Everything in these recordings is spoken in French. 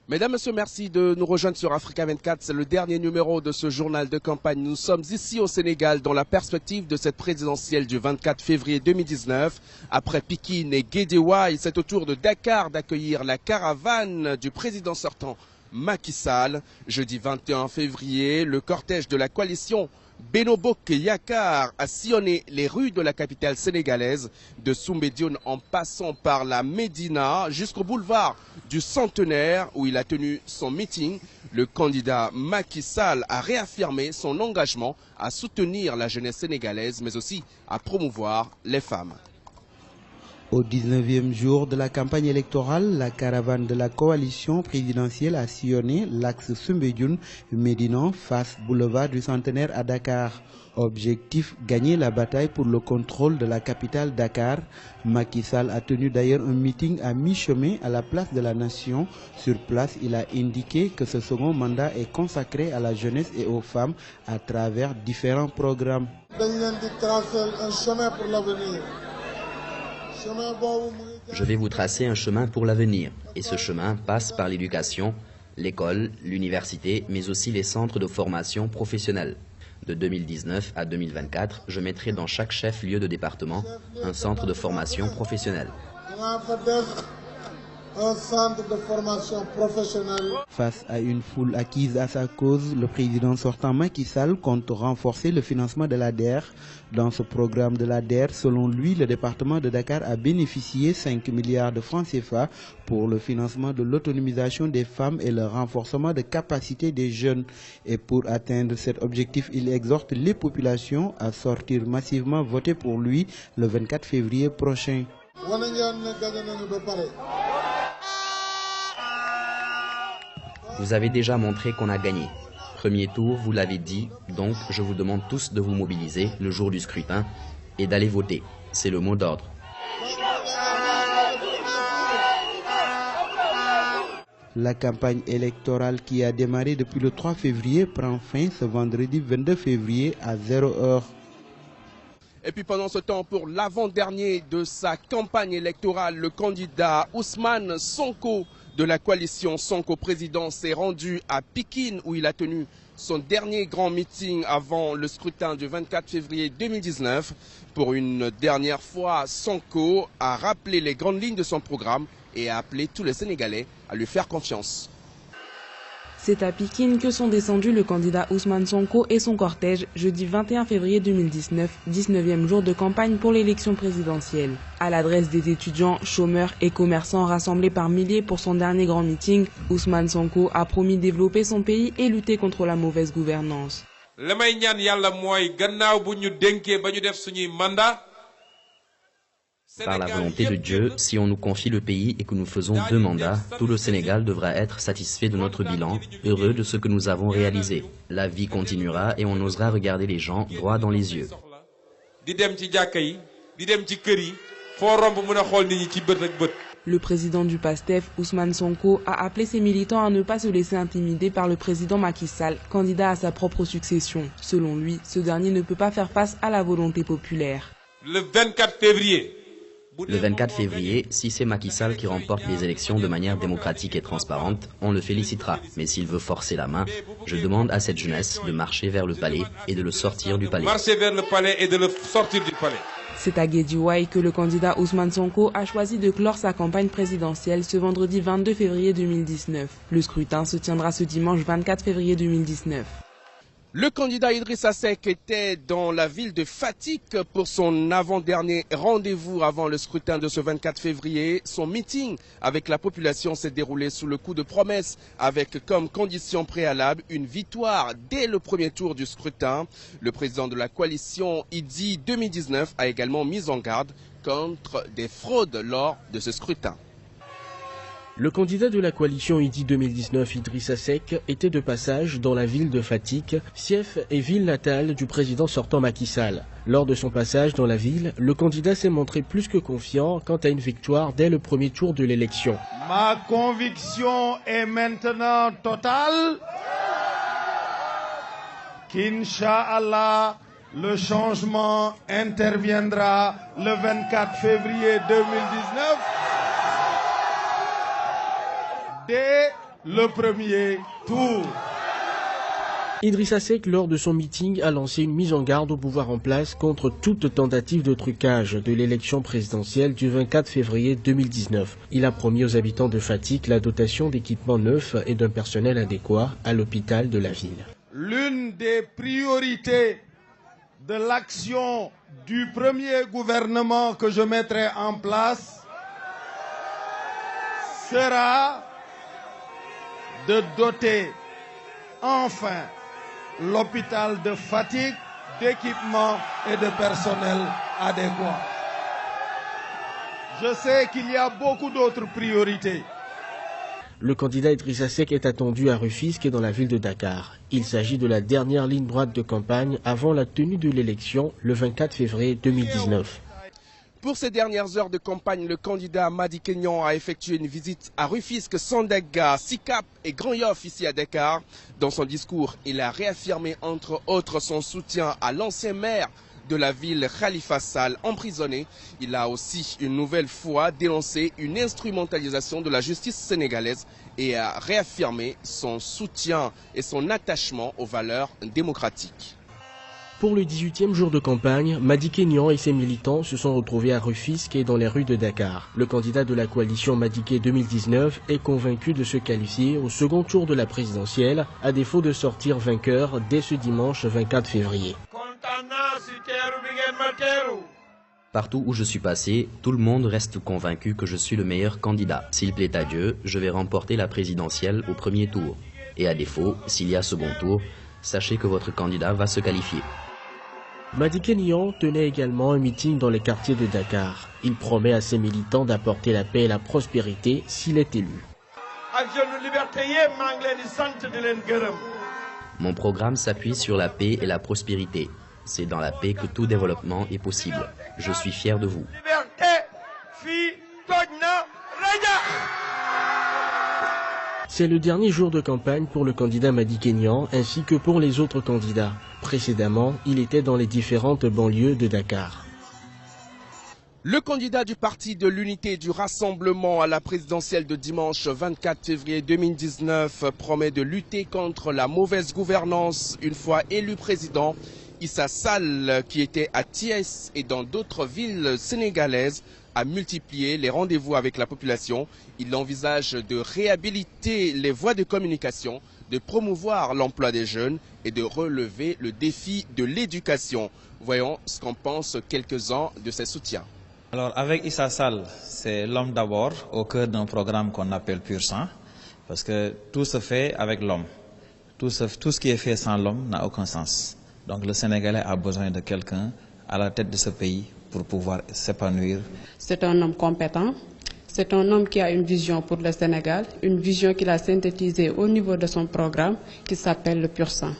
Mesdames, Messieurs, merci de nous rejoindre sur Africa 24. C'est le dernier numéro de ce journal de campagne. Nous sommes ici au Sénégal dans la perspective de cette présidentielle du 24 février 2019. Après Pikine et Guédiawaye, c'est au tour de Dakar d'accueillir la caravane du président sortant Macky Sall. Jeudi 21 février, le cortège de la coalition Benno Bokk Yakaar a sillonné les rues de la capitale sénégalaise, de Soumbédioune en passant par la Médina jusqu'au boulevard du Centenaire où il a tenu son meeting. Le candidat Macky Sall a réaffirmé son engagement à soutenir la jeunesse sénégalaise mais aussi à promouvoir les femmes. Au 19e jour de la campagne électorale, la caravane de la coalition présidentielle a sillonné l'axe Soumbédioune-Médina face boulevard du Centenaire à Dakar. Objectif, gagner la bataille pour le contrôle de la capitale Dakar. Macky Sall a tenu d'ailleurs un meeting à mi-chemin à la place de la Nation. Sur place, il a indiqué que ce second mandat est consacré à la jeunesse et aux femmes à travers différents programmes. Un chemin pour l'avenir. Je vais vous tracer un chemin pour l'avenir, et ce chemin passe par l'éducation, l'école, l'université, mais aussi les centres de formation professionnelle. De 2019 à 2024, je mettrai dans chaque chef-lieu de département un centre de formation professionnelle. Un centre de formation professionnelle. Face à une foule acquise à sa cause, le président sortant Macky Sall compte renforcer le financement de l'ADER. Dans ce programme de l'ADER, selon lui, le département de Dakar a bénéficié 5 milliards de francs CFA pour le financement de l'autonomisation des femmes et le renforcement de capacités des jeunes. Et pour atteindre cet objectif, il exhorte les populations à sortir massivement voter pour lui le 24 février prochain. Vous avez déjà montré qu'on a gagné. Premier tour, vous l'avez dit, donc je vous demande tous de vous mobiliser le jour du scrutin et d'aller voter. C'est le mot d'ordre. La campagne électorale qui a démarré depuis le 3 février prend fin ce vendredi 22 février à 0h. Et puis pendant ce temps, pour l'avant-dernier de sa campagne électorale, le candidat Ousmane Sonko de la coalition Sonko Président s'est rendu à Pikine où il a tenu son dernier grand meeting avant le scrutin du 24 février 2019. Pour une dernière fois, Sonko a rappelé les grandes lignes de son programme et a appelé tous les Sénégalais à lui faire confiance. C'est à Pikine que sont descendus le candidat Ousmane Sonko et son cortège jeudi 21 février 2019, 19e jour de campagne pour l'élection présidentielle. À l'adresse des étudiants, chômeurs et commerçants rassemblés par milliers pour son dernier grand meeting, Ousmane Sonko a promis développer son pays et lutter contre la mauvaise gouvernance. Par la volonté de Dieu, si on nous confie le pays et que nous faisons 2 mandats, tout le Sénégal devra être satisfait de notre bilan, heureux de ce que nous avons réalisé. La vie continuera et on osera regarder les gens droit dans les yeux. Le président du PASTEF, Ousmane Sonko, a appelé ses militants à ne pas se laisser intimider par le président Macky Sall, candidat à sa propre succession. Selon lui, ce dernier ne peut pas faire face à la volonté populaire. Le 24 février, si c'est Macky Sall qui remporte les élections de manière démocratique et transparente, on le félicitera. Mais s'il veut forcer la main, je demande à cette jeunesse de marcher vers le palais et de le sortir du palais. C'est à Guédiawaye que le candidat Ousmane Sonko a choisi de clore sa campagne présidentielle ce vendredi 22 février 2019. Le scrutin se tiendra ce dimanche 24 février 2019. Le candidat Idrissa Seck était dans la ville de Fatick pour son avant-dernier rendez-vous avant le scrutin de ce 24 février. Son meeting avec la population s'est déroulé sous le coup de promesse avec comme condition préalable une victoire dès le premier tour du scrutin. Le président de la coalition Idy 2019 a également mis en garde contre des fraudes lors de ce scrutin. Le candidat de la coalition Idy 2019, Idrissa Seck, était de passage dans la ville de Fatick, fief et ville natale du président sortant Macky Sall. Lors de son passage dans la ville, le candidat s'est montré plus que confiant quant à une victoire dès le premier tour de l'élection. Ma conviction est maintenant totale qu'Inch'Allah, le changement interviendra le 24 février 2019. Dès le premier tour. Idrissa Seck, lors de son meeting, a lancé une mise en garde au pouvoir en place contre toute tentative de trucage de l'élection présidentielle du 24 février 2019. Il a promis aux habitants de Fatick la dotation d'équipements neufs et d'un personnel adéquat à l'hôpital de la ville. L'une des priorités de l'action du premier gouvernement que je mettrai en place sera de doter enfin l'hôpital de Fatick d'équipements et de personnel adéquats. Je sais qu'il y a beaucoup d'autres priorités. Le candidat Idrissa Seck est attendu à Rufisque et dans la ville de Dakar. Il s'agit de la dernière ligne droite de campagne avant la tenue de l'élection le 24 février 2019. Pour ces dernières heures de campagne, le candidat Madické Niang a effectué une visite à Rufisque, Sandaga, Sicap et Grand Yoff ici à Dakar. Dans son discours, il a réaffirmé entre autres son soutien à l'ancien maire de la ville Khalifa Sall emprisonné. Il a aussi une nouvelle fois dénoncé une instrumentalisation de la justice sénégalaise et a réaffirmé son soutien et son attachement aux valeurs démocratiques. Pour le 18e jour de campagne, Madické Niang et ses militants se sont retrouvés à Rufisque et dans les rues de Dakar. Le candidat de la coalition Madické 2019 est convaincu de se qualifier au second tour de la présidentielle, à défaut de sortir vainqueur dès ce dimanche 24 février. Partout où je suis passé, tout le monde reste convaincu que je suis le meilleur candidat. S'il plaît à Dieu, je vais remporter la présidentielle au premier tour. Et à défaut, s'il y a second tour, sachez que votre candidat va se qualifier. Madické Niang tenait également un meeting dans les quartiers de Dakar. Il promet à ses militants d'apporter la paix et la prospérité s'il est élu. Mon programme s'appuie sur la paix et la prospérité. C'est dans la paix que tout développement est possible. Je suis fier de vous. C'est le dernier jour de campagne pour le candidat Madické Niang ainsi que pour les autres candidats. Précédemment, il était dans les différentes banlieues de Dakar. Le candidat du Parti de l'Unité et du Rassemblement à la présidentielle de dimanche 24 février 2019 promet de lutter contre la mauvaise gouvernance une fois élu président. Issa Sall, qui était à Thiès et dans d'autres villes sénégalaises, a multiplié les rendez-vous avec la population. Il envisage de réhabiliter les voies de communication, de promouvoir l'emploi des jeunes et de relever le défi de l'éducation. Voyons ce qu'en pensent quelques-uns de ses soutiens. Alors avec Issa Sall, c'est l'homme d'abord au cœur d'un programme qu'on appelle Pur Sang, parce que tout se fait avec l'homme. Tout ce qui est fait sans l'homme n'a aucun sens. Donc le Sénégalais a besoin de quelqu'un à la tête de ce pays pour pouvoir s'épanouir. C'est un homme compétent, c'est un homme qui a une vision pour le Sénégal, une vision qu'il a synthétisée au niveau de son programme qui s'appelle le Pur Sang.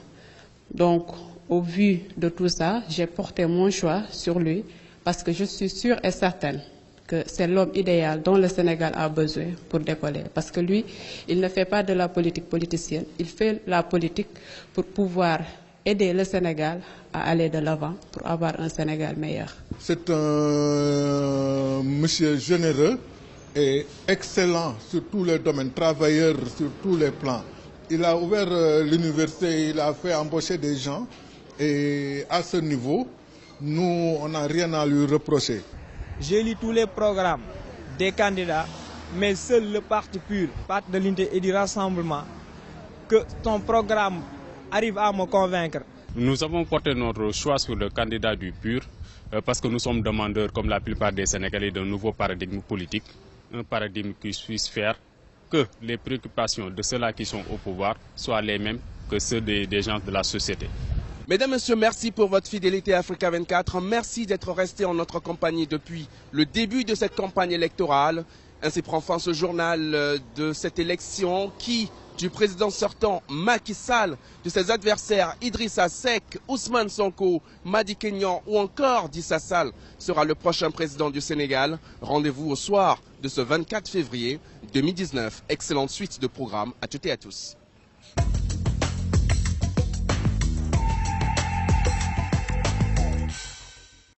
Donc au vu de tout ça, j'ai porté mon choix sur lui parce que je suis sûre et certaine que c'est l'homme idéal dont le Sénégal a besoin pour décoller. Parce que lui, il ne fait pas de la politique politicienne, il fait la politique pour pouvoir aider le Sénégal à aller de l'avant pour avoir un Sénégal meilleur. C'est un monsieur généreux et excellent sur tous les domaines, travailleur sur tous les plans. Il a ouvert l'université, il a fait embaucher des gens et à ce niveau, nous, on n'a rien à lui reprocher. J'ai lu tous les programmes des candidats, mais seul le Parti PUR, Parti de l'Unité et du Rassemblement, que son programme arrive à me convaincre. Nous avons porté notre choix sur le candidat du PUR parce que nous sommes demandeurs, comme la plupart des Sénégalais, d'un nouveau paradigme politique, un paradigme qui puisse faire que les préoccupations de ceux-là qui sont au pouvoir soient les mêmes que ceux des gens de la société. Mesdames, Messieurs, merci pour votre fidélité à Africa 24. Merci d'être restés en notre compagnie depuis le début de cette campagne électorale. Ainsi prend fin ce journal de cette élection qui, du président sortant Macky Sall, de ses adversaires Idrissa Seck, Ousmane Sonko, Madické Niang ou encore d'Issa Sall, sera le prochain président du Sénégal. Rendez-vous au soir de ce 24 février 2019. Excellente suite de programmes à toutes et à tous.